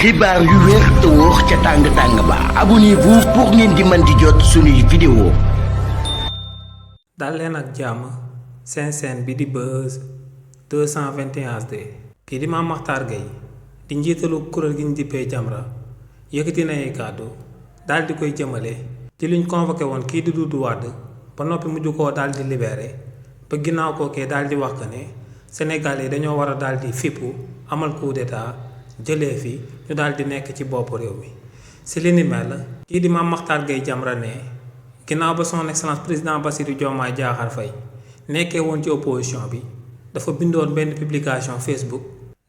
xibaar yu wér te wóor ca tàng ba abonnez-vous pour ngeen di mën di jot suñuy vidéo. dal leen ak jàmm seen chaîne bi di Buzz 221HD. kii di Mame Mactar Gueye di njiitalu kuréel gi ñu dippee Jamra yëkkati na ay kàddu daal di koy jëmale ci luñ convoqué woon kii di Doudou Wade ba noppi mujj koo daal di libéré ba ginnaaw kookee daal di wax que ne Sénégal yi dañoo war a daal di fippu amal coup d'état jëlee fi ñu daal di nekk ci bopp réew mi. si li ni mel kii di Mame Mactar Gueye Jamra ne ginnaaw ba son excellence président Bassirou Diomaye Diakhar Faye nekkee woon ci opposition bi dafa bindoon benn publication Facebook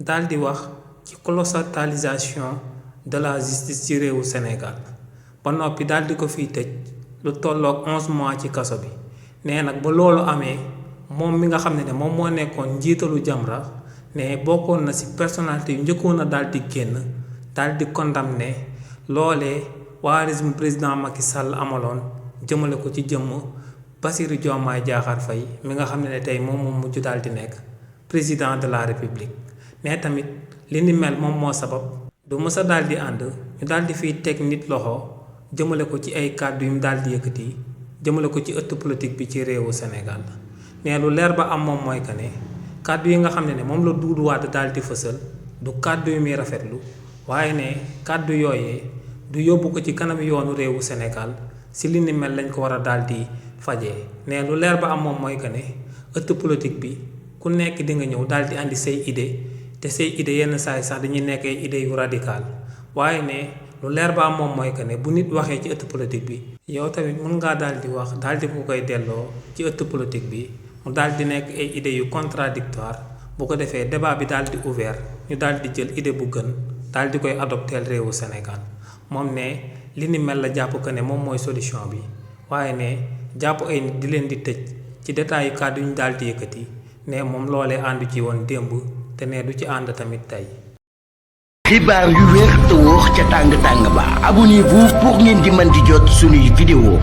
daal di wax ci clochardisation de la justice ci réewu Sénégal ba noppi daal di ko fiy tëj lu tolloog 11 mois ci kaso bi. nee nag ba loolu amee moom mi nga xam ne moom moo nekkoon njiitalu Jamra ne bokkoon na ci personnalité yu njëkkoon a daal di génn daal di condamné loolee waa régime président Macky Sall amaloon jëmale ko ci jëmm Bassirou Diomaye Diakhar Faye mi nga xam ne tey moom mujj daal di nekk président de la république. ne tamit li ni mel moom moo sabab du mës a daal di ànd ñu daal di fiy teg nit loxo jëmale ko ci ay kàddu yu mu daal di yëkkati jëmale ko ci ëtt politique bi ci réewu Sénégal. ne lu leer ba am moom mooy que ne kàddu yi nga xam ne moom la Doudou Wade daal di fësal du kàddu yu muy rafetlu waaye ne kàddu yooyee du yóbbu ko ci kanam yoonu réewu Sénégal si li ni mel lañ ko war a daal di fajee. ne lu leer ba am moom mooy que ne ëtt politique bi ku nekk di nga ñëw daal di andi say idée te say idée yenn saay sax dañuy nekk ay idées yu radical waaye ne lu leer ba am moom mooy que ne bu nit waxee ci ëtt politique bi yow tamit mën ngaa daal di wax daal di ko koy delloo ci ëtt politique bi mu daal di nekk ay idées yu contradictoire bu ko defee débat bi daal di ouvert ñu daal di jël idée bu gën daal di koy adopteel réewu Sénégal. moom ne li ni mel la jàpp que ne moom mooy solution bi waaye ne jàpp ay nit di leen di tëj ci détails yu kàddu yu ñu daal di yëkkati ne moom loolee àndu ci woon démb te ne du ci ànd tamit tey. xibaar yu wér te wóor ca tàng ba abonnez-vous pour ngeen di mën di jot suñuy vidéo.